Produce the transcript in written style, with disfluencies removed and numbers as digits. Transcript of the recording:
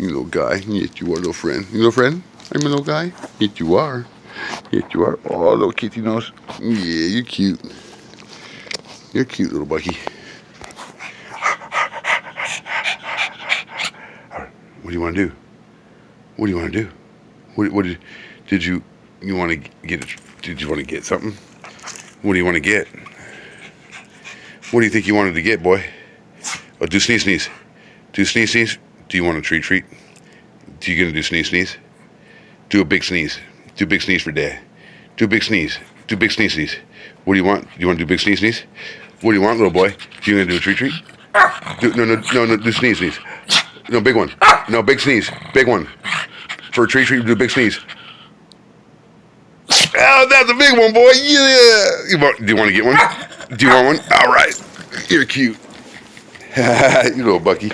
You little guy. Yes, you are, little friend. You little friend? I'm a little guy. Yes, you are. Yes, you are. Oh, little kitty nose. Yeah, you're cute. You're cute, little Bucky. What do you want to do? What do you want to do? What did you want to get? Did you want to get something? What do you want to get? What do you think you wanted to get, boy? Oh, do sneeze sneeze. Do sneeze sneeze. Do you want a treat treat? Do you gonna do sneeze sneeze? Do a big sneeze. Do a big sneeze for Dad. Do a big sneeze. Do a big sneeze sneeze. What do you want? You want to do big sneeze sneeze? What do you want, little boy? You gonna do a treat treat? No. Do sneeze sneeze. No, big one. No, big sneeze. Big one. For a treat treat, do a big sneeze. Oh, that's a big one, boy. Yeah. Do you want to get one? Do you want one? All right. You're cute. You little Bucky.